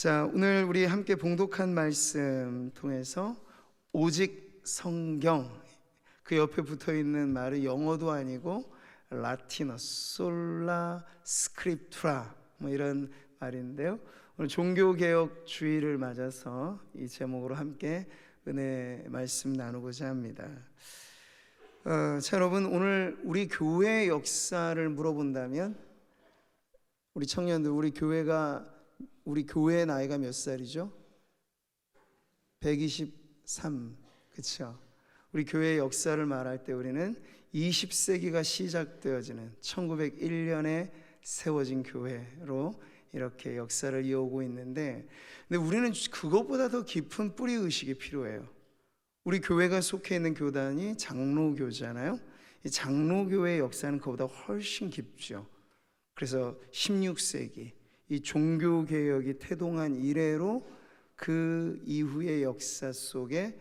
자, 오늘 우리 함께 봉독한 말씀 통해서 오직 성경, 그 옆에 붙어 있는 말은 영어도 아니고 라틴어, 솔라 스크립투라 뭐 이런 말인데요. 오늘 종교개혁 주일을 맞아서 이 제목으로 함께 은혜 말씀 나누고자 합니다. 자, 여러분, 오늘 우리 교회의 역사를 물어본다면 우리 청년들, 우리 교회의 나이가 몇 살이죠? 123, 그렇죠? 우리 교회의 역사를 말할 때 우리는 20세기가 시작되어지는 1901년에 세워진 교회로 이렇게 역사를 이어오고 있는데, 근데 우리는 그것보다 더 깊은 뿌리 의식이 필요해요. 우리 교회가 속해 있는 교단이 장로교잖아요. 이 장로교회의 역사는 그보다 훨씬 깊죠. 그래서 16세기 이 종교개혁이 태동한 이래로 그 이후의 역사 속에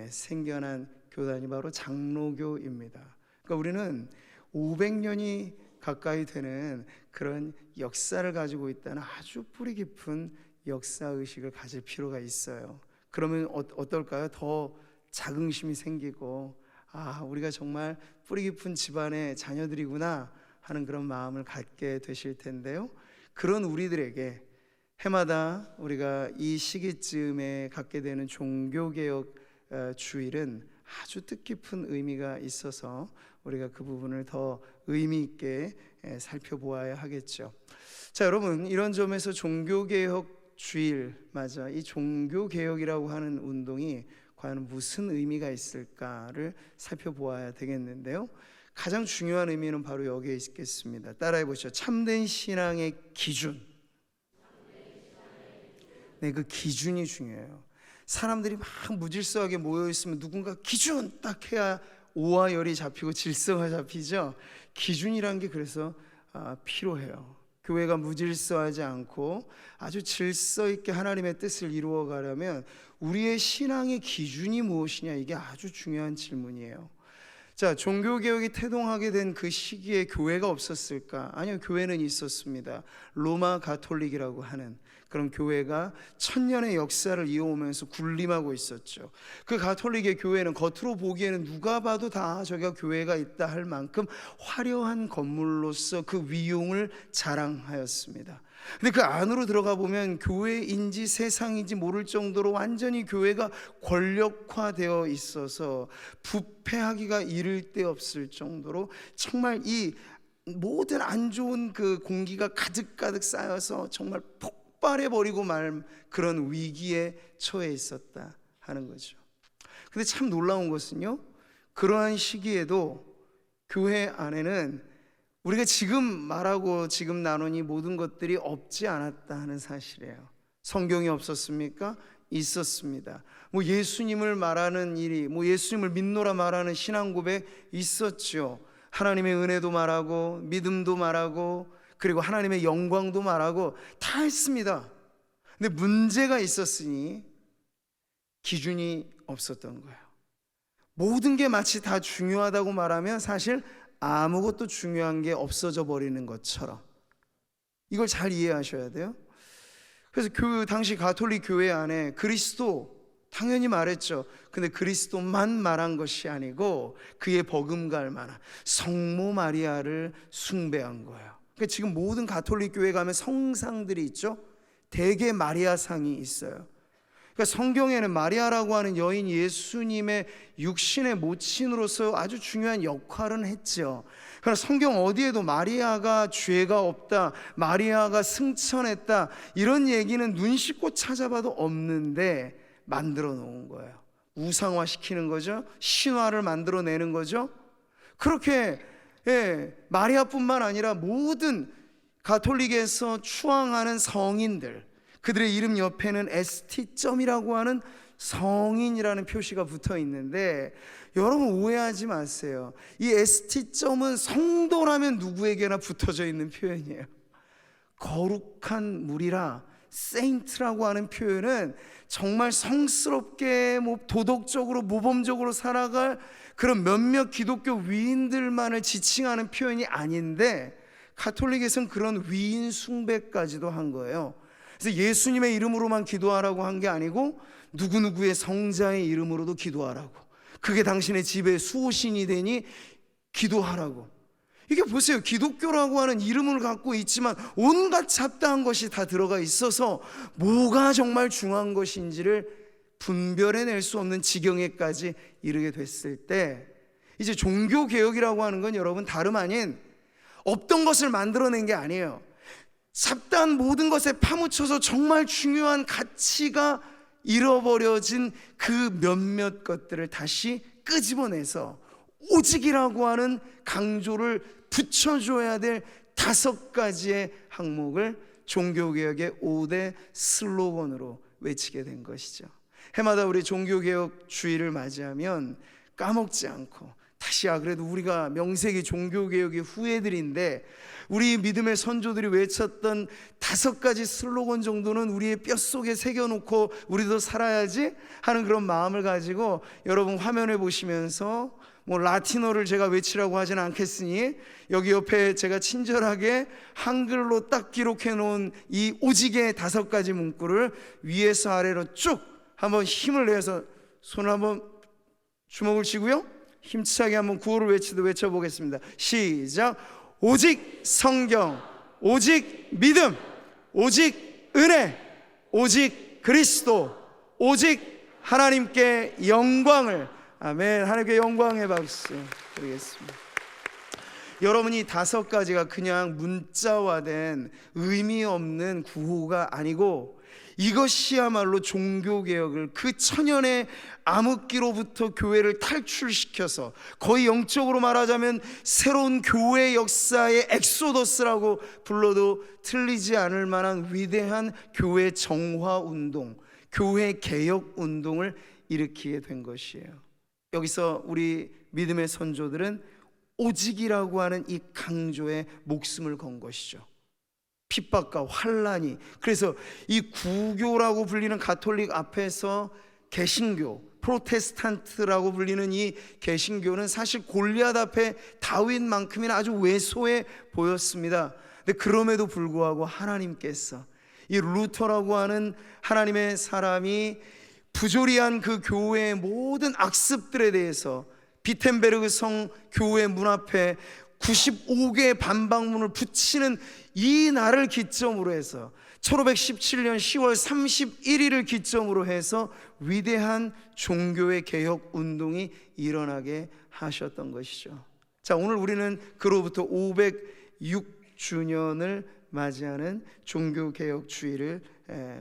생겨난 교단이 바로 장로교입니다. 그러니까 우리는 500년이 가까이 되는 그런 역사를 가지고 있다는 아주 뿌리 깊은 역사의식을 가질 필요가 있어요. 그러면 어떨까요? 더 자긍심이 생기고, 우리가 정말 뿌리 깊은 집안의 자녀들이구나 하는 그런 마음을 갖게 되실 텐데요. 그런 우리들에게 해마다 우리가 이 시기쯤에 갖게 되는 종교개혁 주일은 아주 뜻깊은 의미가 있어서 우리가 그 부분을 더 의미 있게 살펴보아야 하겠죠. 자, 여러분, 이런 점에서 종교개혁 주일, 맞아, 이 종교개혁이라고 하는 운동이 과연 무슨 의미가 있을까를 살펴보아야 되겠는데요. 가장 중요한 의미는 바로 여기에 있겠습니다. 따라해 보시죠. 참된 신앙의 기준. 그 기준이 중요해요. 사람들이 막 무질서하게 모여 있으면 누군가 기준 딱 해야 오와 열이 잡히고 질서가 잡히죠. 기준이란 게 그래서 필요해요. 교회가 무질서하지 않고 아주 질서 있게 하나님의 뜻을 이루어 가려면 우리의 신앙의 기준이 무엇이냐, 이게 아주 중요한 질문이에요. 자, 종교개혁이 태동하게 된 그 시기에 교회가 없었을까? 아니요, 교회는 있었습니다. 로마 가톨릭이라고 하는 그런 교회가 1000년의 역사를 이어오면서 군림하고 있었죠. 그 가톨릭의 교회는 겉으로 보기에는 누가 봐도 다 저기가 교회가 있다 할 만큼 화려한 건물로서 그 위용을 자랑하였습니다. 근데 그 안으로 들어가 보면 교회인지 세상인지 모를 정도로 완전히 교회가 권력화되어 있어서 부패하기가 이를 데 없을 정도로 정말 이 모든 안 좋은 그 공기가 가득가득 쌓여서 정말 폭발해버리고 말 그런 위기에 처해 있었다 하는 거죠. 근데 참 놀라운 것은요, 그러한 시기에도 교회 안에는 우리가 지금 말하고 지금 나누니 모든 것들이 없지 않았다 하는 사실이에요. 성경이 없었습니까? 있었습니다. 예수님을 말하는 일이, 예수님을 믿노라 말하는 신앙 고백 있었죠. 하나님의 은혜도 말하고 믿음도 말하고 그리고 하나님의 영광도 말하고 다 했습니다. 근데 문제가 있었으니 기준이 없었던 거예요. 모든 게 마치 다 중요하다고 말하면 사실 아무것도 중요한 게 없어져 버리는 것처럼, 이걸 잘 이해하셔야 돼요. 그래서 그 당시 가톨릭 교회 안에 그리스도 당연히 말했죠. 근데 그리스도만 말한 것이 아니고 그의 버금갈 만한 성모 마리아를 숭배한 거예요. 그러니까 지금 모든 가톨릭 교회 가면 성상들이 있죠. 대개 마리아상이 있어요. 그러니까 성경에는 마리아라고 하는 여인 예수님의 육신의 모친으로서 아주 중요한 역할은 했죠. 그러나 성경 어디에도 마리아가 죄가 없다, 마리아가 승천했다 이런 얘기는 눈 씻고 찾아봐도 없는데 만들어 놓은 거예요. 우상화시키는 거죠. 신화를 만들어내는 거죠. 그렇게 마리아뿐만 아니라 모든 가톨릭에서 추앙하는 성인들, 그들의 이름 옆에는 ST점이라고 하는 성인이라는 표시가 붙어 있는데, 여러분 오해하지 마세요. 이 ST점은 성도라면 누구에게나 붙어져 있는 표현이에요. 거룩한 무리라, 세인트라고 하는 표현은 정말 성스럽게 도덕적으로 모범적으로 살아갈 그런 몇몇 기독교 위인들만을 지칭하는 표현이 아닌데, 가톨릭에서는 그런 위인 숭배까지도 한 거예요. 그래서 예수님의 이름으로만 기도하라고 한 게 아니고 누구누구의 성자의 이름으로도 기도하라고, 그게 당신의 집에 수호신이 되니 기도하라고. 이게 보세요, 기독교라고 하는 이름을 갖고 있지만 온갖 잡다한 것이 다 들어가 있어서 뭐가 정말 중요한 것인지를 분별해낼 수 없는 지경에까지 이르게 됐을 때, 이제 종교개혁이라고 하는 건 여러분 다름 아닌 없던 것을 만들어낸 게 아니에요. 잡다한 모든 것에 파묻혀서 정말 중요한 가치가 잃어버려진 그 몇몇 것들을 다시 끄집어내서 오직이라고 하는 강조를 붙여줘야 될 5가지의 항목을 종교개혁의 5대 슬로건으로 외치게 된 것이죠. 해마다 우리 종교개혁 주일을 맞이하면 까먹지 않고 다시, 그래도 우리가 명색이 종교개혁의 후예들인데 우리 믿음의 선조들이 외쳤던 5가지 슬로건 정도는 우리의 뼛속에 새겨놓고 우리도 살아야지 하는 그런 마음을 가지고, 여러분 화면에 보시면서 라틴어를 제가 외치라고 하진 않겠으니 여기 옆에 제가 친절하게 한글로 딱 기록해 놓은 이 오직의 5가지 문구를 위에서 아래로 쭉 한번 힘을 내서 손을 한번 주먹을 쥐고요, 힘차게 한번 구호를 외쳐보겠습니다. 시작. 오직 성경, 오직 믿음, 오직 은혜, 오직 그리스도, 오직 하나님께 영광을. 아멘. 하나님께 영광의 박수 드리겠습니다. 여러분이 5가지가 그냥 문자화된 의미 없는 구호가 아니고, 이것이야말로 종교개혁을 그 천연의 암흑기로부터 교회를 탈출시켜서 거의 영적으로 말하자면 새로운 교회 역사의 엑소더스라고 불러도 틀리지 않을 만한 위대한 교회 정화운동, 교회 개혁운동을 일으키게 된 것이에요. 여기서 우리 믿음의 선조들은 오직이라고 하는 이 강조에 목숨을 건 것이죠. 핍박과 환란이, 그래서 이 구교라고 불리는 가톨릭 앞에서 개신교, 프로테스탄트라고 불리는 이 개신교는 사실 골리앗 앞에 다윗만큼이나 아주 왜소해 보였습니다. 근데 그럼에도 불구하고 하나님께서 이 루터라고 하는 하나님의 사람이 부조리한 그 교회의 모든 악습들에 대해서 비텐베르그 성 교회 문 앞에 95개의 반박문을 붙이는 이 날을 기점으로 해서 1517년 10월 31일을 기점으로 해서 위대한 종교의 개혁 운동이 일어나게 하셨던 것이죠. 자, 오늘 우리는 그로부터 506주년을 맞이하는 종교개혁 주일을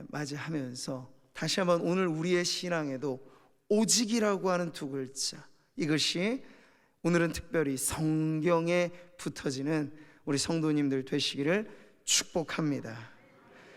맞이하면서 다시 한번 오늘 우리의 신앙에도 오직이라고 하는 2글자, 이것이 오늘은 특별히 성경에 붙어지는 우리 성도님들 되시기를 축복합니다.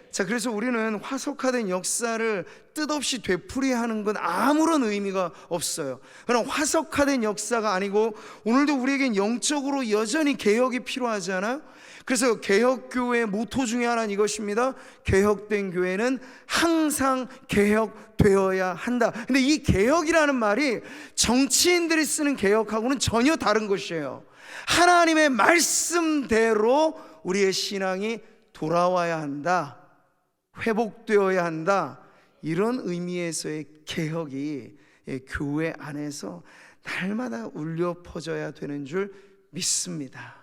자, 그래서 우리는 화석화된 역사를 뜻없이 되풀이하는 건 아무런 의미가 없어요. 그럼 화석화된 역사가 아니고 오늘도 우리에겐 영적으로 여전히 개혁이 필요하잖아요. 그래서 개혁교회의 모토 중에 하나는 이것입니다. 개혁된 교회는 항상 개혁되어야 한다. 근데 이 개혁이라는 말이 정치인들이 쓰는 개혁하고는 전혀 다른 것이에요. 하나님의 말씀대로 우리의 신앙이 돌아와야 한다, 회복되어야 한다, 이런 의미에서의 개혁이 교회 안에서 날마다 울려 퍼져야 되는 줄 믿습니다.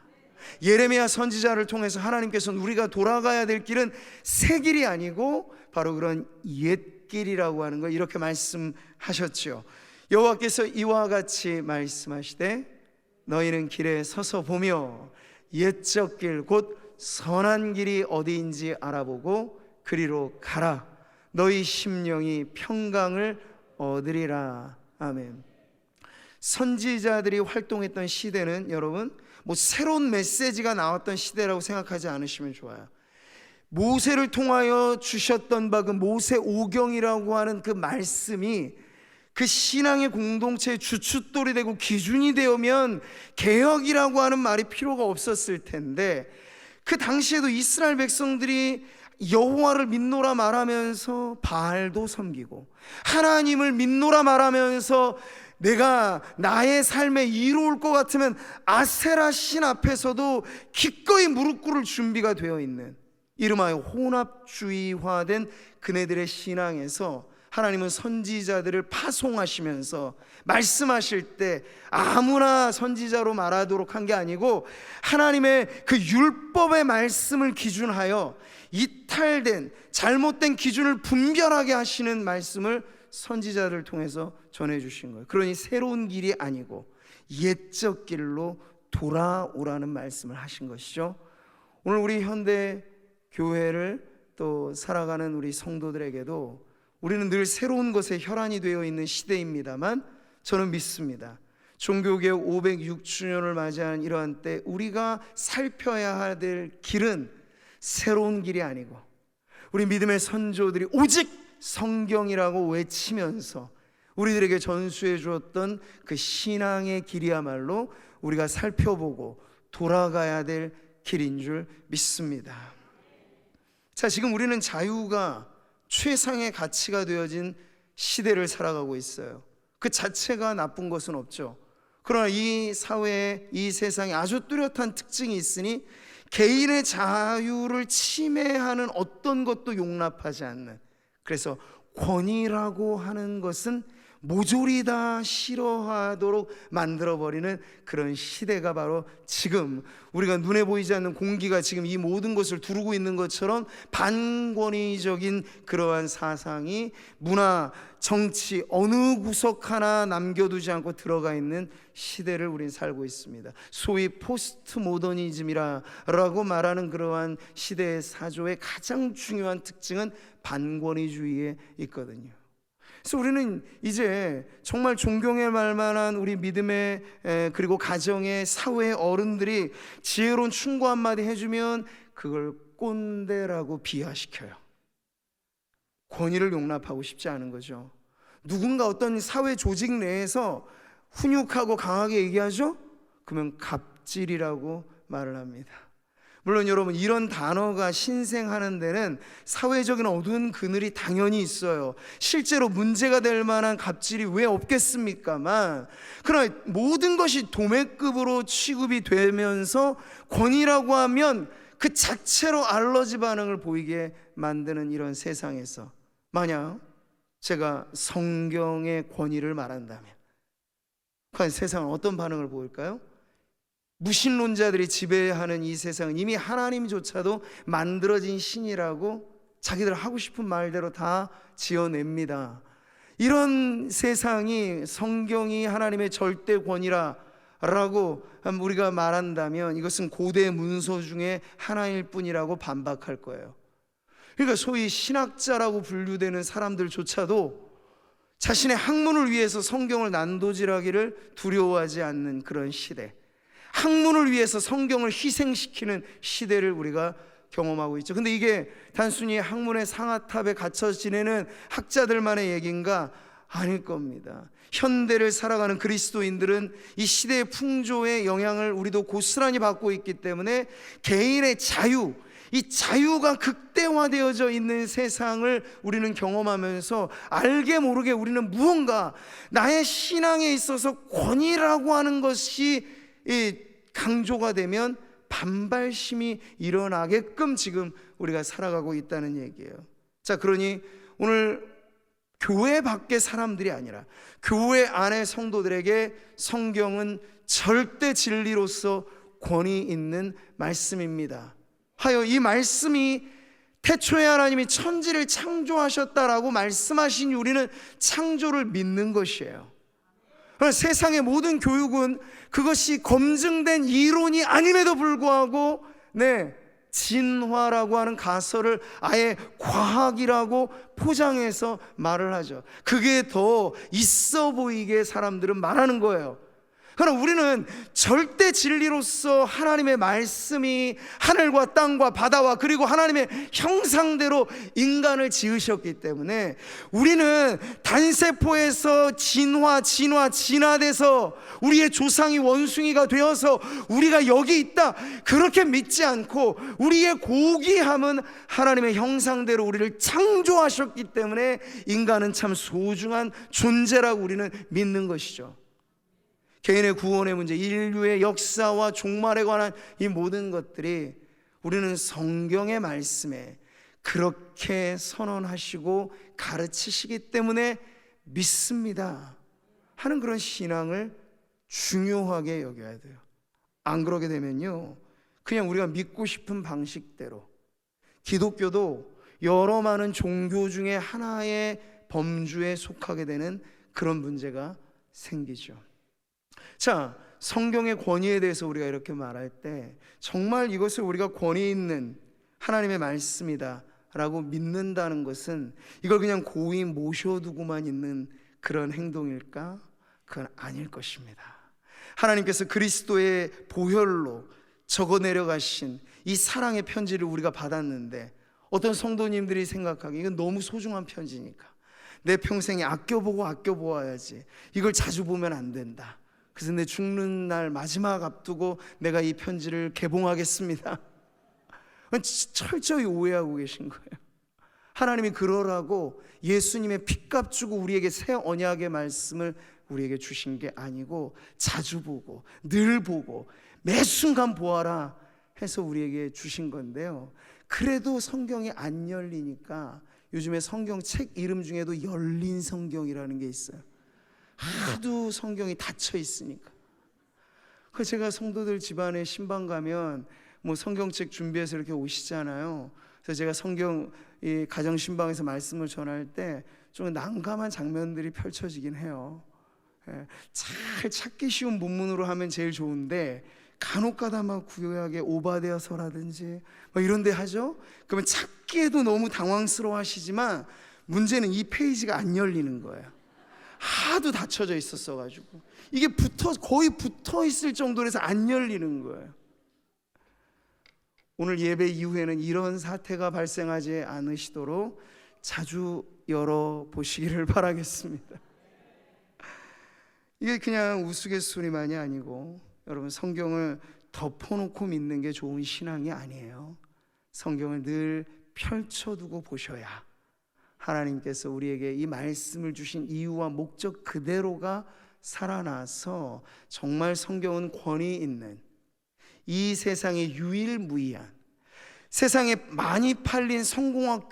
예레미야 선지자를 통해서 하나님께서는 우리가 돌아가야 될 길은 새 길이 아니고 바로 그런 옛 길이라고 하는 걸 이렇게 말씀하셨죠. 여호와께서 이와 같이 말씀하시되 너희는 길에 서서 보며 옛적 길 곧 선한 길이 어디인지 알아보고 그리로 가라. 너희 심령이 평강을 얻으리라. 아멘. 선지자들이 활동했던 시대는 여러분 새로운 메시지가 나왔던 시대라고 생각하지 않으시면 좋아요. 모세를 통하여 주셨던 바 그 모세 오경이라고 하는 그 말씀이 그 신앙의 공동체의 주춧돌이 되고 기준이 되면 개혁이라고 하는 말이 필요가 없었을 텐데, 그 당시에도 이스라엘 백성들이 여호와를 믿노라 말하면서 바알도 섬기고 하나님을 믿노라 말하면서 내가 나의 삶에 이로울 것 같으면 아세라 신 앞에서도 기꺼이 무릎 꿇을 준비가 되어 있는 이름하여 혼합주의화된 그네들의 신앙에서 하나님은 선지자들을 파송하시면서 말씀하실 때 아무나 선지자로 말하도록 한 게 아니고 하나님의 그 율법의 말씀을 기준하여 이탈된 잘못된 기준을 분별하게 하시는 말씀을 선지자를 통해서 전해주신 거예요. 그러니 새로운 길이 아니고 옛적 길로 돌아오라는 말씀을 하신 것이죠. 오늘 우리 현대 교회를 또 살아가는 우리 성도들에게도 우리는 늘 새로운 것에 혈안이 되어 있는 시대입니다만 저는 믿습니다. 종교개혁 506주년을 맞이하는 이러한 때 우리가 살펴야 될 길은 새로운 길이 아니고 우리 믿음의 선조들이 오직 성경이라고 외치면서 우리들에게 전수해 주었던 그 신앙의 길이야말로 우리가 살펴보고 돌아가야 될 길인 줄 믿습니다. 자, 지금 우리는 자유가 최상의 가치가 되어진 시대를 살아가고 있어요. 그 자체가 나쁜 것은 없죠. 그러나 이 사회에, 이 세상에 아주 뚜렷한 특징이 있으니 개인의 자유를 침해하는 어떤 것도 용납하지 않는, 그래서 권위라고 하는 것은 모조리 다 싫어하도록 만들어버리는 그런 시대가 바로 지금 우리가 눈에 보이지 않는 공기가 지금 이 모든 것을 두르고 있는 것처럼 반권위적인 그러한 사상이 문화, 정치 어느 구석 하나 남겨두지 않고 들어가 있는 시대를 우리는 살고 있습니다. 소위 포스트 모더니즘이라고 말하는 그러한 시대의 사조의 가장 중요한 특징은 반권위주의에 있거든요. 그래서 우리는 이제 정말 존경해 말 만한 우리 믿음의 그리고 가정의 사회의 어른들이 지혜로운 충고 한마디 해주면 그걸 꼰대라고 비하시켜요. 권위를 용납하고 싶지 않은 거죠. 누군가 어떤 사회 조직 내에서 훈육하고 강하게 얘기하죠? 그러면 갑질이라고 말을 합니다. 물론 여러분, 이런 단어가 신생하는 데는 사회적인 어두운 그늘이 당연히 있어요. 실제로 문제가 될 만한 갑질이 왜 없겠습니까만, 그러나 모든 것이 도매급으로 취급이 되면서 권위라고 하면 그 자체로 알러지 반응을 보이게 만드는 이런 세상에서 만약 제가 성경의 권위를 말한다면 과연 세상은 어떤 반응을 보일까요? 무신론자들이 지배하는 이 세상은 이미 하나님조차도 만들어진 신이라고 자기들 하고 싶은 말대로 다 지어냅니다. 이런 세상이 성경이 하나님의 절대 권위라고 우리가 말한다면 이것은 고대 문서 중에 하나일 뿐이라고 반박할 거예요. 그러니까 소위 신학자라고 분류되는 사람들조차도 자신의 학문을 위해서 성경을 난도질하기를 두려워하지 않는 그런 시대, 학문을 위해서 성경을 희생시키는 시대를 우리가 경험하고 있죠. 근데 이게 단순히 학문의 상아탑에 갇혀 지내는 학자들만의 얘기인가? 아닐 겁니다. 현대를 살아가는 그리스도인들은 이 시대의 풍조의 영향을 우리도 고스란히 받고 있기 때문에 개인의 자유, 이 자유가 극대화되어져 있는 세상을 우리는 경험하면서 알게 모르게 우리는 무언가 나의 신앙에 있어서 권위라고 하는 것이 강조가 되면 반발심이 일어나게끔 지금 우리가 살아가고 있다는 얘기예요. 자, 그러니 오늘 교회 밖의 사람들이 아니라 교회 안의 성도들에게 성경은 절대 진리로서 권위 있는 말씀입니다. 하여 이 말씀이 태초에 하나님이 천지를 창조하셨다라고 말씀하신 우리는 창조를 믿는 것이에요. 세상의 모든 교육은 그것이 검증된 이론이 아님에도 불구하고 진화라고 하는 가설을 아예 과학이라고 포장해서 말을 하죠. 그게 더 있어 보이게 사람들은 말하는 거예요. 그러나 우리는 절대 진리로서 하나님의 말씀이 하늘과 땅과 바다와 그리고 하나님의 형상대로 인간을 지으셨기 때문에 우리는 단세포에서 진화돼서 우리의 조상이 원숭이가 되어서 우리가 여기 있다 그렇게 믿지 않고 우리의 고귀함은 하나님의 형상대로 우리를 창조하셨기 때문에 인간은 참 소중한 존재라고 우리는 믿는 것이죠. 개인의 구원의 문제, 인류의 역사와 종말에 관한 이 모든 것들이 우리는 성경의 말씀에 그렇게 선언하시고 가르치시기 때문에 믿습니다 하는 그런 신앙을 중요하게 여겨야 돼요. 안 그러게 되면요, 그냥 우리가 믿고 싶은 방식대로, 기독교도 여러 많은 종교 중에 하나의 범주에 속하게 되는 그런 문제가 생기죠. 자, 성경의 권위에 대해서 우리가 이렇게 말할 때 정말 이것을 우리가 권위 있는 하나님의 말씀이다 라고 믿는다는 것은 이걸 그냥 고이 모셔두고만 있는 그런 행동일까? 그건 아닐 것입니다. 하나님께서 그리스도의 보혈로 적어내려 가신 이 사랑의 편지를 우리가 받았는데, 어떤 성도님들이 생각하기에 이건 너무 소중한 편지니까 내 평생에 아껴보고 아껴보아야지, 이걸 자주 보면 안 된다, 그래서 내 죽는 날 마지막 앞두고 내가 이 편지를 개봉하겠습니다. 철저히 오해하고 계신 거예요. 하나님이 그러라고 예수님의 핏값 주고 우리에게 새 언약의 말씀을 우리에게 주신 게 아니고, 자주 보고 늘 보고 매 순간 보아라 해서 우리에게 주신 건데요, 그래도 성경이 안 열리니까 요즘에 성경책 이름 중에도 열린 성경이라는 게 있어요. 하도 성경이 닫혀 있으니까. 그래서 제가 성도들 집안에 신방 가면 뭐 성경책 준비해서 이렇게 오시잖아요. 그래서 제가 성경 이 가정 신방에서 말씀을 전할 때 좀 난감한 장면들이 펼쳐지긴 해요. 잘 찾기 쉬운 본문으로 하면 제일 좋은데, 간혹가다 막 구약의 오바댜서라든지 막 이런 데 하죠. 그러면 찾기에도 너무 당황스러워 하시지만 문제는 이 페이지가 안 열리는 거예요. 하도 닫혀져 있었어 가지고 이게 거의 붙어 있을 정도로 해서 안 열리는 거예요. 오늘 예배 이후에는 이런 사태가 발생하지 않으시도록 자주 열어보시기를 바라겠습니다. 이게 그냥 우스갯소리만이 아니고, 여러분, 성경을 덮어놓고 믿는 게 좋은 신앙이 아니에요. 성경을 늘 펼쳐두고 보셔야 하나님께서 우리에게 이 말씀을 주신 이유와 목적 그대로가 살아나서 정말 성경은 권위 있는, 이 세상에 유일무이한, 세상에 많이 팔린 성공학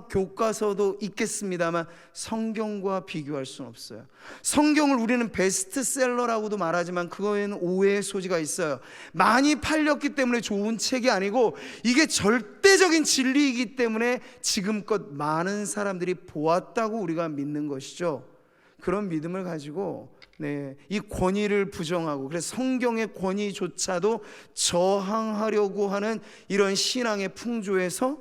교과서도 있겠습니다만 성경과 비교할 수는 없어요. 성경을 우리는 베스트셀러라고도 말하지만 그거에는 오해의 소지가 있어요. 많이 팔렸기 때문에 좋은 책이 아니고, 이게 절대적인 진리이기 때문에 지금껏 많은 사람들이 보았다고 우리가 믿는 것이죠. 그런 믿음을 가지고 이 권위를 부정하고, 그래서 성경의 권위조차도 저항하려고 하는 이런 신앙의 풍조에서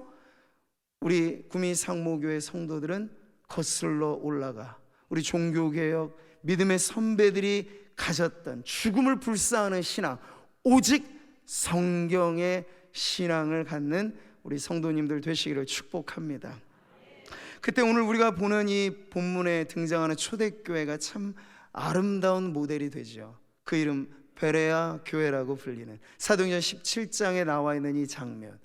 우리 구미상모교회 성도들은 거슬러 올라가 우리 종교개혁 믿음의 선배들이 가졌던 죽음을 불사하는 신앙, 오직 성경의 신앙을 갖는 우리 성도님들 되시기를 축복합니다. 그때 오늘 우리가 보는 이 본문에 등장하는 초대교회가 참 아름다운 모델이 되죠. 그 이름 베레아 교회라고 불리는, 사도행전 17장에 나와 있는 이 장면,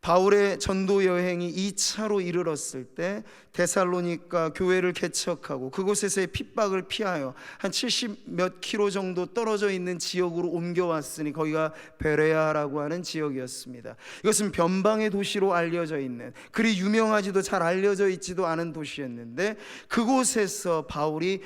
바울의 전도 여행이 2차로 이르렀을 때 데살로니가 교회를 개척하고 그곳에서의 핍박을 피하여 한 70몇 킬로 정도 떨어져 있는 지역으로 옮겨왔으니 거기가 베레아라고 하는 지역이었습니다. 이것은 변방의 도시로 알려져 있는, 그리 유명하지도 잘 알려져 있지도 않은 도시였는데, 그곳에서 바울이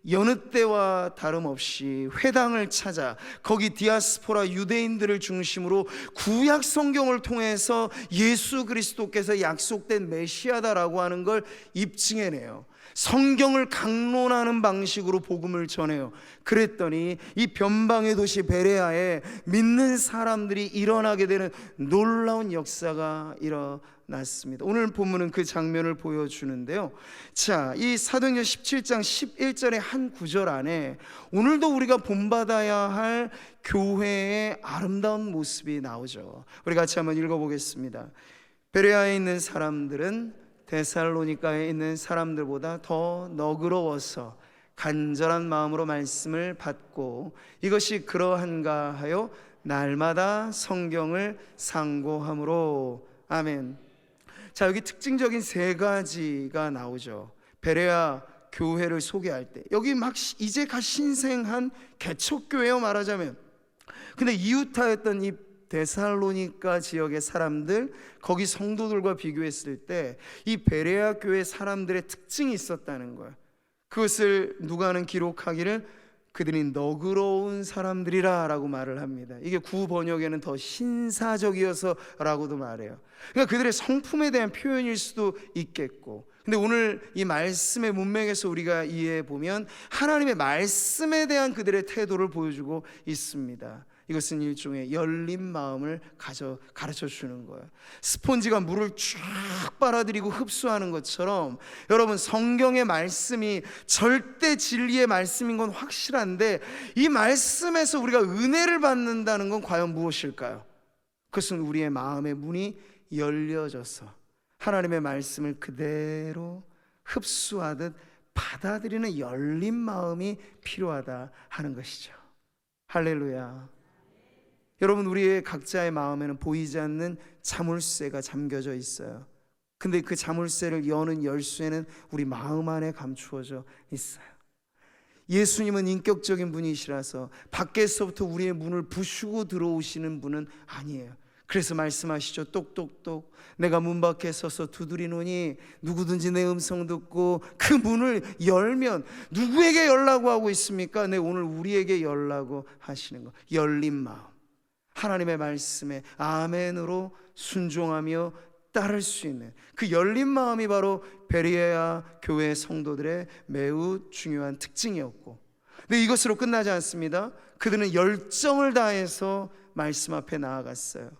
여느 때와 다름없이 회당을 찾아 거기 디아스포라 유대인들을 중심으로 구약 성경을 통해서 예수 그리스도께서 약속된 메시아다라고 하는 걸 입증해내요. 성경을 강론하는 방식으로 복음을 전해요. 그랬더니 이 변방의 도시 베레아에 믿는 사람들이 일어나게 되는 놀라운 역사가 일어났습니다. 오늘 본문은 그 장면을 보여주는데요. 자, 이 사도행전 17장 11절의 한 구절 안에 오늘도 우리가 본받아야 할 교회의 아름다운 모습이 나오죠. 우리 같이 한번 읽어보겠습니다. 베레아에 있는 사람들은 데살로니가에 있는 사람들보다 더 너그러워서 간절한 마음으로 말씀을 받고, 이것이 그러한가 하여 날마다 성경을 상고함으로. 아멘. 자, 여기 특징적인 세 가지가 나오죠. 베레아 교회를 소개할 때 여기 막 이제 갓 신생한 개척교회요 말하자면. 근데 이웃하였던 이 데살로니가 지역의 사람들, 거기 성도들과 비교했을 때 이 베레아 교회 사람들의 특징이 있었다는 거예요. 그것을 누가는 기록하기를 그들이 너그러운 사람들이라 라고 말을 합니다. 이게 구번역에는 더 신사적이어서 라고도 말해요. 그러니까 그들의 성품에 대한 표현일 수도 있겠고, 근데 오늘 이 말씀의 문맥에서 우리가 이해해 보면 하나님의 말씀에 대한 그들의 태도를 보여주고 있습니다. 이것은 일종의 열린 마음을 가르쳐 주는 거예요. 스폰지가 물을 쫙 빨아들이고 흡수하는 것처럼 여러분, 성경의 말씀이 절대 진리의 말씀인 건 확실한데 이 말씀에서 우리가 은혜를 받는다는 건 과연 무엇일까요? 그것은 우리의 마음의 문이 열려져서 하나님의 말씀을 그대로 흡수하듯 받아들이는 열린 마음이 필요하다 하는 것이죠. 할렐루야. 여러분, 우리의 각자의 마음에는 보이지 않는 자물쇠가 잠겨져 있어요. 근데 그 자물쇠를 여는 열쇠는 우리 마음 안에 감추어져 있어요. 예수님은 인격적인 분이시라서 밖에서부터 우리의 문을 부수고 들어오시는 분은 아니에요. 그래서 말씀하시죠. 똑똑똑 내가 문 밖에 서서 두드리노니 누구든지 내 음성 듣고 그 문을 열면, 누구에게 열라고 하고 있습니까? 네, 오늘 우리에게 열라고 하시는 거. 열린 마음, 하나님의 말씀에 아멘으로 순종하며 따를 수 있는 그 열린 마음이 바로 베레아 교회 성도들의 매우 중요한 특징이었고, 근데 이것으로 끝나지 않습니다. 그들은 열정을 다해서 말씀 앞에 나아갔어요.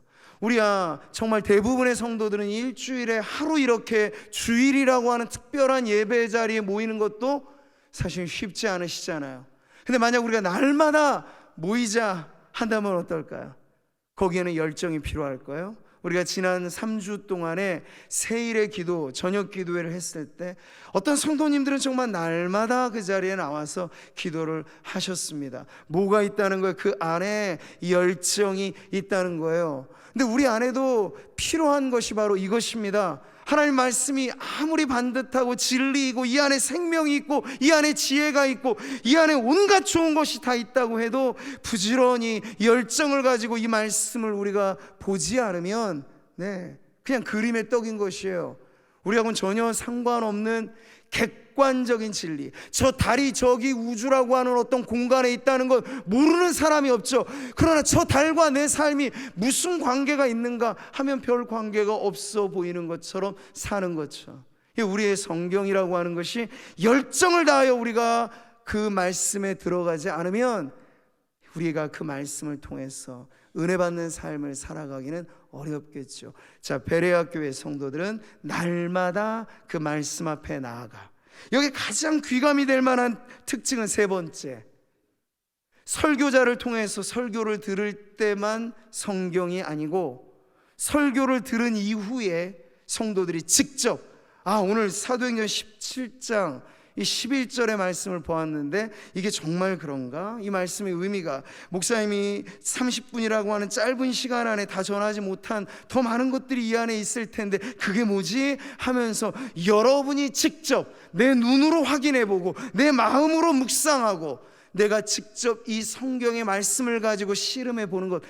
우리야 정말 대부분의 성도들은 일주일에 하루 이렇게 주일이라고 하는 특별한 예배 자리에 모이는 것도 사실 쉽지 않으시잖아요. 근데 만약 우리가 날마다 모이자 한다면 어떨까요? 거기에는 열정이 필요할까요? 우리가 지난 3주 동안에 세일의 기도, 저녁 기도회를 했을 때 어떤 성도님들은 정말 날마다 그 자리에 나와서 기도를 하셨습니다. 뭐가 있다는 거예요? 그 안에 열정이 있다는 거예요. 근데 우리 안에도 필요한 것이 바로 이것입니다. 하나님 말씀이 아무리 반듯하고 진리이고 이 안에 생명이 있고 이 안에 지혜가 있고 이 안에 온갖 좋은 것이 다 있다고 해도 부지런히 열정을 가지고 이 말씀을 우리가 보지 않으면 그냥 그림의 떡인 것이에요. 우리하고는 전혀 상관없는 객관적인 진리, 저 달이 저기 우주라고 하는 어떤 공간에 있다는 걸 모르는 사람이 없죠. 그러나 저 달과 내 삶이 무슨 관계가 있는가 하면 별 관계가 없어 보이는 것처럼 사는 거죠. 우리의 성경이라고 하는 것이 열정을 다하여 우리가 그 말씀에 들어가지 않으면 우리가 그 말씀을 통해서 은혜 받는 삶을 살아가기는 어렵겠죠. 자, 베레아 교회 성도들은 날마다 그 말씀 앞에 나아가, 여기 가장 귀감이 될 만한 특징은 세 번째, 설교자를 통해서 설교를 들을 때만 성경이 아니고 설교를 들은 이후에 성도들이 직접, 오늘 사도행전 17장 이 11절의 말씀을 보았는데 이게 정말 그런가? 이 말씀의 의미가, 목사님이 30분이라고 하는 짧은 시간 안에 다 전하지 못한 더 많은 것들이 이 안에 있을 텐데 그게 뭐지? 하면서 여러분이 직접 내 눈으로 확인해보고 내 마음으로 묵상하고 내가 직접 이 성경의 말씀을 가지고 씨름해보는 것,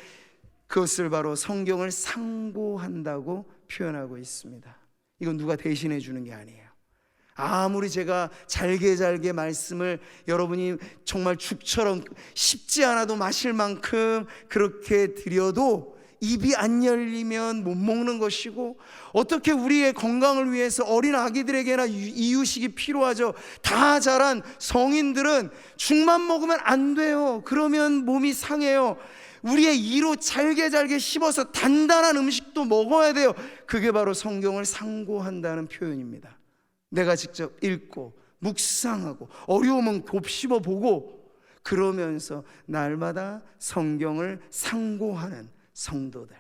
그것을 바로 성경을 상고한다고 표현하고 있습니다. 이건 누가 대신해 주는 게 아니에요. 아무리 제가 잘게 말씀을 여러분이 정말 죽처럼 쉽지 않아도 마실 만큼 그렇게 드려도 입이 안 열리면 못 먹는 것이고, 어떻게 우리의 건강을 위해서 어린 아기들에게나 이유식이 필요하죠. 다 자란 성인들은 죽만 먹으면 안 돼요. 그러면 몸이 상해요. 우리의 이로 잘게 씹어서 단단한 음식도 먹어야 돼요. 그게 바로 성경을 상고한다는 표현입니다. 내가 직접 읽고 묵상하고 어려우면 곱씹어 보고 그러면서 날마다 성경을 상고하는 성도들,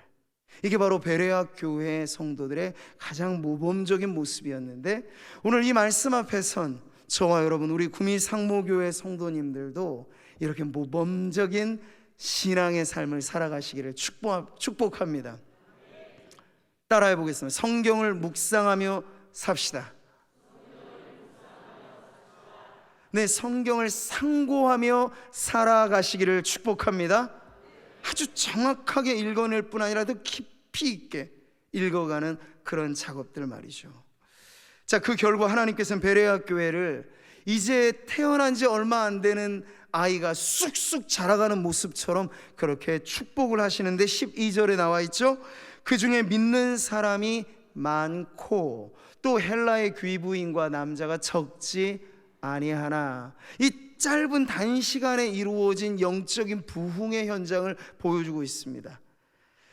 이게 바로 베레아 교회 성도들의 가장 모범적인 모습이었는데, 오늘 이 말씀 앞에 선 저와 여러분, 우리 구미 상모교회 성도님들도 이렇게 모범적인 신앙의 삶을 살아가시기를 축복합니다. 따라해 보겠습니다. 성경을 묵상하며 삽시다. 네, 성경을 상고하며 살아가시기를 축복합니다. 아주 정확하게 읽어낼 뿐 아니라 더 깊이 있게 읽어가는 그런 작업들 말이죠. 자, 그 결과 하나님께서는 베레아 교회를 이제 태어난 지 얼마 안 되는 아이가 쑥쑥 자라가는 모습처럼 그렇게 축복을 하시는데 12절에 나와 있죠. 그 중에 믿는 사람이 많고 또 헬라의 귀부인과 남자가 적지 아니하나. 이 짧은 단시간에 이루어진 영적인 부흥의 현장을 보여주고 있습니다.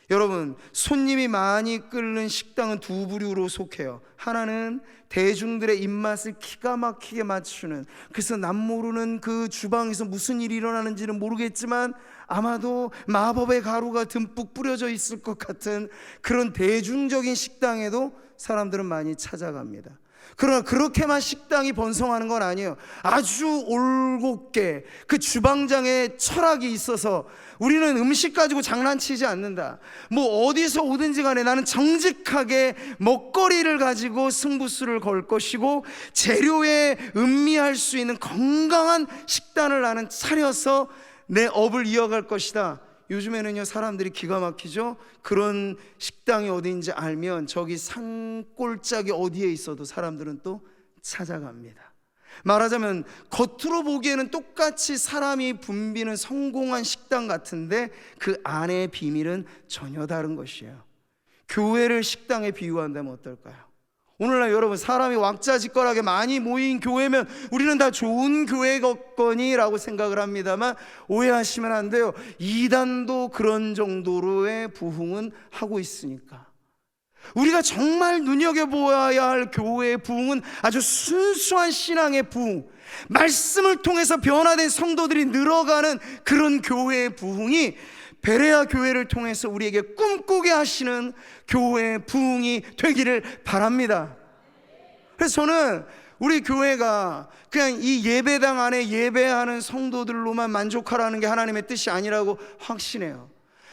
여러분, 손님이 많이 끓는 식당은 두 부류로 속해요. 하나는 대중들의 입맛을 기가 막히게 맞추는, 그래서 남모르는 그 주방에서 무슨 일이 일어나는지는 모르겠지만 아마도 마법의 가루가 듬뿍 뿌려져 있을 것 같은 그런 대중적인 식당에도 사람들은 많이 찾아갑니다. 그러나 그렇게만 식당이 번성하는 건 아니에요. 아주 올곧게 그 주방장에 철학이 있어서 우리는 음식 가지고 장난치지 않는다. 뭐 어디서 오든지 간에 나는 정직하게 먹거리를 가지고 승부수를 걸 것이고 재료에 음미할 수 있는 건강한 식단을 나는 차려서 내 업을 이어갈 것이다. 요즘에는요, 사람들이 기가 막히죠. 그런 식당이 어디인지 알면 저기 산골짜기 어디에 있어도 사람들은 또 찾아갑니다. 말하자면 겉으로 보기에는 똑같이 사람이 붐비는 성공한 식당 같은데 그 안의 비밀은 전혀 다른 것이에요. 교회를 식당에 비유한다면 어떨까요? 오늘날 여러분, 사람이 왁자지껄하게 많이 모인 교회면 우리는 다 좋은 교회겠거니라고 생각을 합니다만 오해하시면 안 돼요. 이단도 그런 정도로의 부흥은 하고 있으니까. 우리가 정말 눈여겨보아야 할 교회의 부흥은 아주 순수한 신앙의 부흥, 말씀을 통해서 변화된 성도들이 늘어가는 그런 교회의 부흥이 베레아 교회를 통해서 우리에게 꿈꾸게 하시는 교회의 부흥이 되기를 바랍니다. 그래서 저는 우리 교회가 그냥 이 예배당 안에 예배하는 성도들로만 만족하라는 게 하나님의 뜻이 아니라고 확신해요.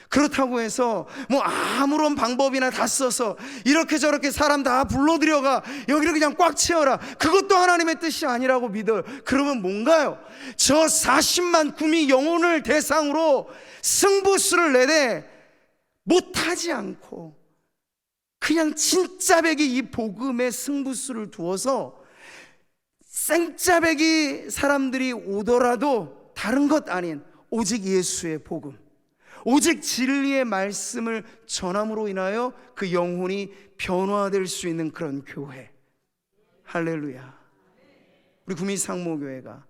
그렇다고 해서 뭐 아무런 방법이나 다 써서 이렇게 저렇게 사람 다 불러들여가 여기를 그냥 꽉 채워라, 그것도 하나님의 뜻이 아니라고 믿어요. 그러면 뭔가요? 저 40만 구미 영혼을 대상으로 승부수를 내되 못하지 않고 그냥 진짜배기 이 복음의 승부수를 두어서 생짜배기 사람들이 오더라도 다른 것 아닌 오직 예수의 복음, 오직 진리의 말씀을 전함으로 인하여 그 영혼이 변화될 수 있는 그런 교회. 할렐루야. 우리 구미상모교회가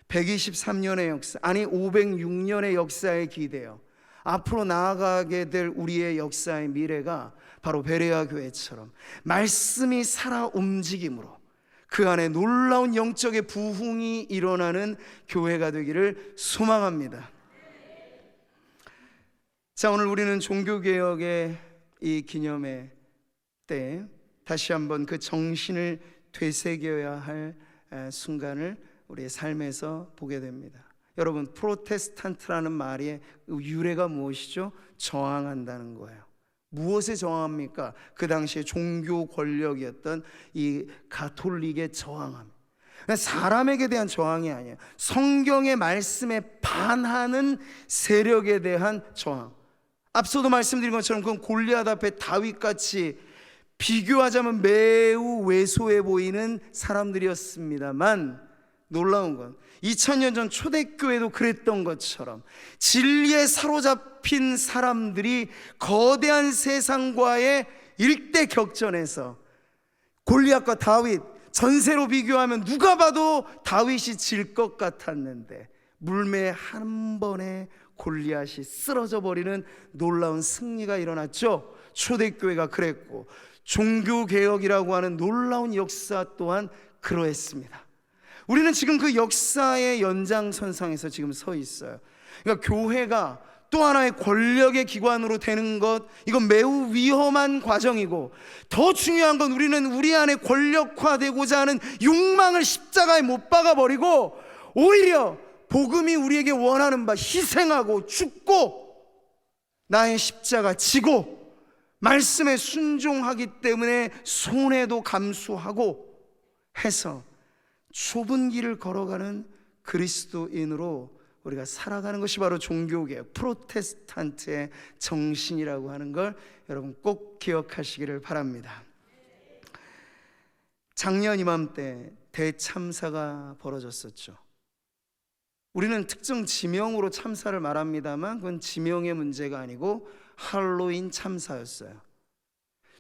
123년의 역사, 아니 506년의 역사에 기대어 앞으로 나아가게 될 우리의 역사의 미래가 바로 베레아 교회처럼 말씀이 살아 움직임으로 그 안에 놀라운 영적의 부흥이 일어나는 교회가 되기를 소망합니다. 자, 오늘 우리는 종교개혁의 이 기념회 때 다시 한번 그 정신을 되새겨야 할 순간을 우리의 삶에서 보게 됩니다. 여러분, 프로테스탄트라는 말의 유래가 무엇이죠? 저항한다는 거예요. 무엇에 저항합니까? 그 당시에 종교 권력이었던 이 가톨릭의 저항함. 사람에게 대한 저항이 아니에요. 성경의 말씀에 반하는 세력에 대한 저항. 앞서도 말씀드린 것처럼 그건 골리앗 앞에 다윗같이 비교하자면 매우 왜소해 보이는 사람들이었습니다만, 놀라운 건 2000년 전 초대교회도 그랬던 것처럼 진리에 사로잡힌 사람들이 거대한 세상과의 일대 격전에서 골리앗과 다윗, 전세로 비교하면 누가 봐도 다윗이 질 것 같았는데 물매 한 번에 골리앗이 쓰러져 버리는 놀라운 승리가 일어났죠. 초대교회가 그랬고 종교개혁이라고 하는 놀라운 역사 또한 그러했습니다. 우리는 지금 그 역사의 연장선상에서 지금 서 있어요. 그러니까 교회가 또 하나의 권력의 기관으로 되는 것, 이건 매우 위험한 과정이고, 더 중요한 건 우리는 우리 안에 권력화되고자 하는 욕망을 십자가에 못 박아버리고 오히려 복음이 우리에게 원하는 바 희생하고 죽고 나의 십자가 지고 말씀에 순종하기 때문에 손해도 감수하고 해서 좁은 길을 걸어가는 그리스도인으로 우리가 살아가는 것이 바로 종교개혁, 프로테스탄트의 정신이라고 하는 걸 여러분 꼭 기억하시기를 바랍니다. 작년 이맘때 대참사가 벌어졌었죠. 우리는 특정 지명으로 참사를 말합니다만 그건 지명의 문제가 아니고 할로윈 참사였어요.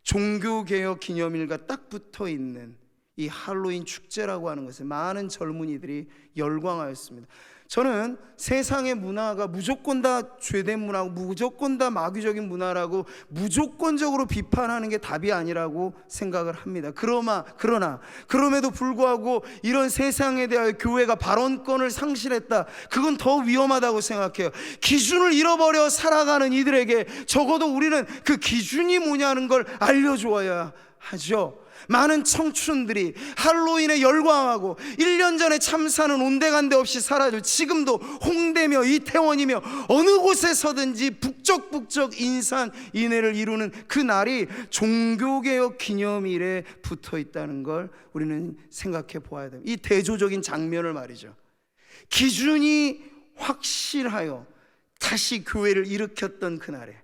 종교개혁 기념일과 딱 붙어 있는 이 할로윈 축제라고 하는 것에 많은 젊은이들이 열광하였습니다. 저는 세상의 문화가 무조건 다 죄된 문화고 무조건 다 마귀적인 문화라고 무조건적으로 비판하는 게 답이 아니라고 생각을 합니다. 그러나 그럼에도 불구하고 이런 세상에 대하여 교회가 발언권을 상실했다, 그건 더 위험하다고 생각해요. 기준을 잃어버려 살아가는 이들에게 적어도 우리는 그 기준이 뭐냐는 걸 알려주어야 하죠. 많은 청춘들이 할로윈에 열광하고 1년 전에 참사는 온데간데 없이 사라져 지금도 홍대며 이태원이며 어느 곳에서든지 북적북적 인산인해를 이루는 그 날이 종교개혁 기념일에 붙어 있다는 걸 우리는 생각해 보아야 됩니다. 이 대조적인 장면을 말이죠. 기준이 확실하여 다시 교회를 일으켰던 그날에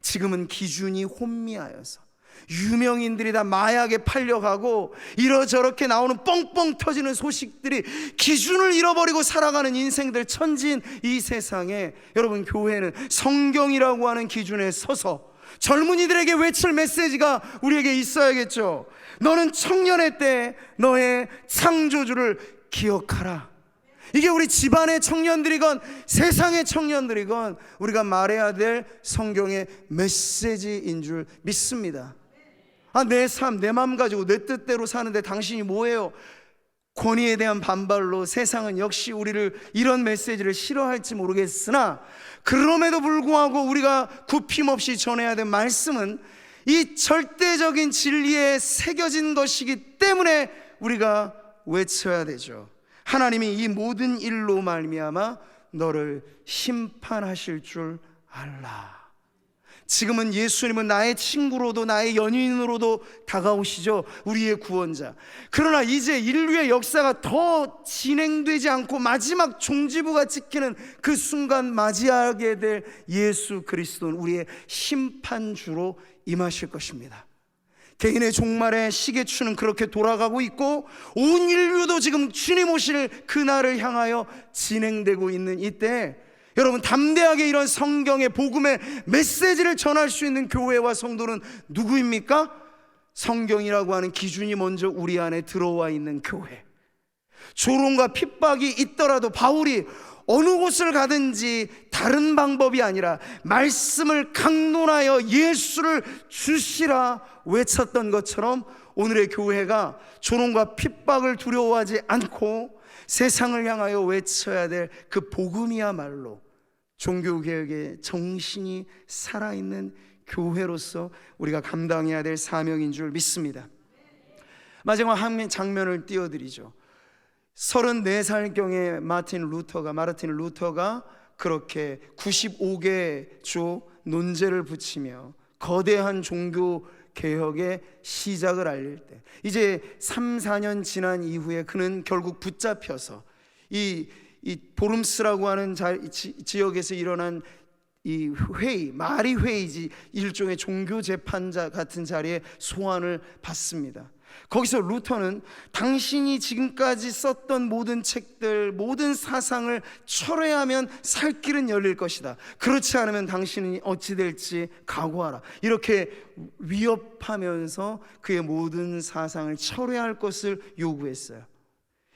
지금은 기준이 혼미하여서 유명인들이 다 마약에 팔려가고 이러저렇게 나오는 뻥뻥 터지는 소식들이 기준을 잃어버리고 살아가는 인생들 천지인 이 세상에 여러분, 교회는 성경이라고 하는 기준에 서서 젊은이들에게 외칠 메시지가 우리에게 있어야겠죠. 너는 청년의 때 너의 창조주를 기억하라. 이게 우리 집안의 청년들이건 세상의 청년들이건 우리가 말해야 될 성경의 메시지인 줄 믿습니다. 내 삶, 내 마음 가지고 내 뜻대로 사는데 당신이 뭐예요? 권위에 대한 반발로 세상은 역시 우리를 이런 메시지를 싫어할지 모르겠으나 그럼에도 불구하고 우리가 굽힘없이 전해야 될 말씀은 이 절대적인 진리에 새겨진 것이기 때문에 우리가 외쳐야 되죠. 하나님이 이 모든 일로 말미암아 너를 심판하실 줄 알라. 지금은 예수님은 나의 친구로도 나의 연인으로도 다가오시죠. 우리의 구원자. 그러나 이제 인류의 역사가 더 진행되지 않고 마지막 종지부가 찍히는 그 순간 맞이하게 될 예수 그리스도는 우리의 심판주로 임하실 것입니다. 개인의 종말의 시계추는 그렇게 돌아가고 있고 온 인류도 지금 주님 오실 그날을 향하여 진행되고 있는 이때 여러분, 담대하게 이런 성경의 복음의 메시지를 전할 수 있는 교회와 성도는 누구입니까? 성경이라고 하는 기준이 먼저 우리 안에 들어와 있는 교회. 조롱과 핍박이 있더라도 바울이 어느 곳을 가든지 다른 방법이 아니라 말씀을 강론하여 예수를 주시라 외쳤던 것처럼 오늘의 교회가 조롱과 핍박을 두려워하지 않고 세상을 향하여 외쳐야 될 그 복음이야말로 종교개혁의 정신이 살아있는 교회로서 우리가 감당해야 될 사명인 줄 믿습니다. 마지막 한 장면을 띄워드리죠. 34살경에 마르틴 루터가 그렇게 95개 조 논제를 붙이며 거대한 종교 개혁의 시작을 알릴 때 이제 3, 4년 지난 이후에 그는 결국 붙잡혀서 이 보름스라고 하는 지역에서 일어난 이 회의, 말이 회의지 일종의 종교 재판자 같은 자리에 소환을 받습니다. 거기서 루터는 당신이 지금까지 썼던 모든 책들, 모든 사상을 철회하면 살 길은 열릴 것이다. 그렇지 않으면 당신이 어찌 될지 각오하라. 이렇게 위협하면서 그의 모든 사상을 철회할 것을 요구했어요.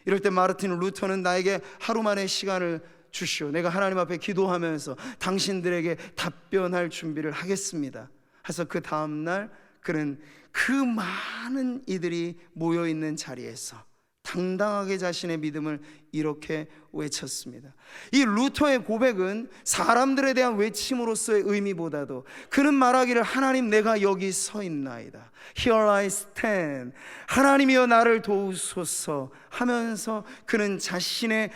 이럴 때 마르틴 루터는 나에게 하루만의 시간을 주시오. 내가 하나님 앞에 기도하면서 당신들에게 답변할 준비를 하겠습니다. 해서 그 다음날 그는 그 많은 이들이 모여있는 자리에서 당당하게 자신의 믿음을 이렇게 외쳤습니다. 이 루터의 고백은 사람들에 대한 외침으로서의 의미보다도 그는 말하기를 하나님 내가 여기 서 있나이다. Here I stand. 하나님이여 나를 도우소서 하면서 그는 자신의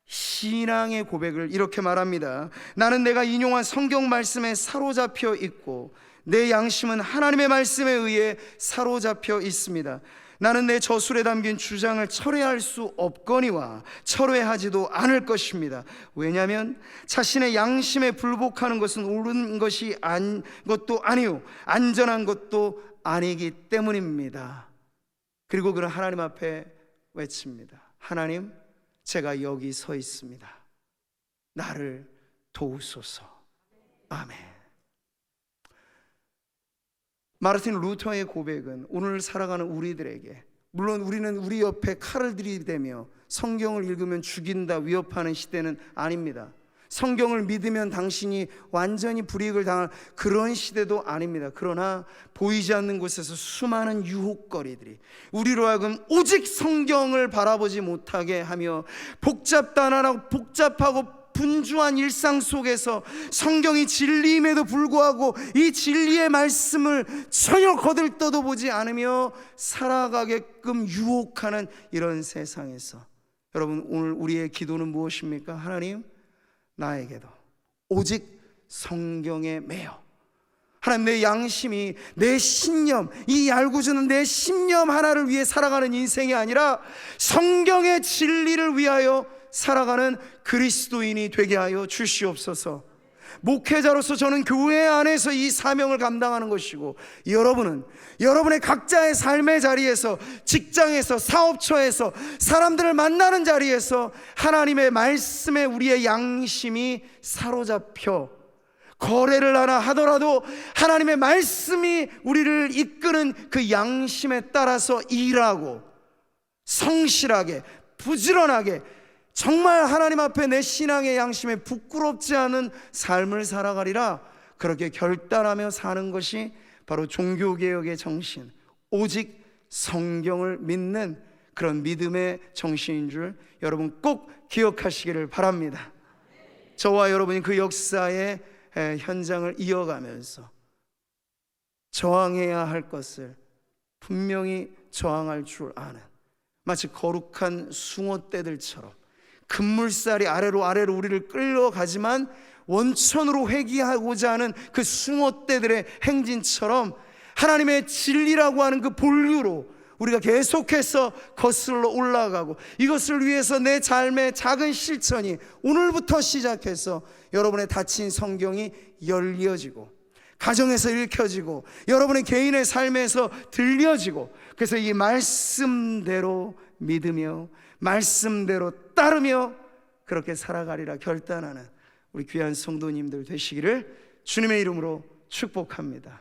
신앙의 고백을 이렇게 말합니다. 나는 내가 인용한 성경 말씀에 사로잡혀 있고 내 양심은 하나님의 말씀에 의해 사로잡혀 있습니다. 나는 내 저술에 담긴 주장을 철회할 수 없거니와 철회하지도 않을 것입니다. 왜냐하면 자신의 양심에 불복하는 것은 옳은 것이 것도 아니요 안전한 것도 아니기 때문입니다. 그리고 그는 하나님 앞에 외칩니다. 하나님, 제가 여기 서 있습니다. 나를 도우소서. 아멘. 마르틴 루터의 고백은 오늘 살아가는 우리들에게, 물론 우리는 우리 옆에 칼을 들이대며 성경을 읽으면 죽인다, 위협하는 시대는 아닙니다. 성경을 믿으면 당신이 완전히 불이익을 당할 그런 시대도 아닙니다. 그러나 보이지 않는 곳에서 수많은 유혹거리들이 우리로 하여금 오직 성경을 바라보지 못하게 하며 복잡하고 분주한 일상 속에서 성경이 진리임에도 불구하고 이 진리의 말씀을 전혀 거들떠도 보지 않으며 살아가게끔 유혹하는 이런 세상에서, 여러분, 오늘 우리의 기도는 무엇입니까? 하나님, 나에게도 오직 성경에 매여, 하나님, 내 양심이, 내 신념, 이 얄궂은 내 신념 하나를 위해 살아가는 인생이 아니라 성경의 진리를 위하여 살아가는 그리스도인이 되게 하여 주시옵소서. 목회자로서 저는 교회 안에서 이 사명을 감당하는 것이고, 여러분은 여러분의 각자의 삶의 자리에서, 직장에서, 사업처에서, 사람들을 만나는 자리에서 하나님의 말씀에 우리의 양심이 사로잡혀 거래를 하나 하더라도 하나님의 말씀이 우리를 이끄는 그 양심에 따라서 일하고 성실하게, 부지런하게, 정말 하나님 앞에 내 신앙의 양심에 부끄럽지 않은 삶을 살아가리라, 그렇게 결단하며 사는 것이 바로 종교개혁의 정신, 오직 성경을 믿는 그런 믿음의 정신인 줄 여러분 꼭 기억하시기를 바랍니다. 저와 여러분이 그 역사의 현장을 이어가면서 저항해야 할 것을 분명히 저항할 줄 아는, 마치 거룩한 숭어떼들처럼 급물살이 아래로 우리를 끌려가지만 원천으로 회귀하고자 하는 그 숭어떼들의 행진처럼 하나님의 진리라고 하는 그 본류로 우리가 계속해서 거슬러 올라가고, 이것을 위해서 내 삶의 작은 실천이 오늘부터 시작해서 여러분의 닫힌 성경이 열려지고, 가정에서 읽혀지고, 여러분의 개인의 삶에서 들려지고, 그래서 이 말씀대로 믿으며 말씀대로 따르며 그렇게 살아가리라 결단하는 우리 귀한 성도님들 되시기를 주님의 이름으로 축복합니다.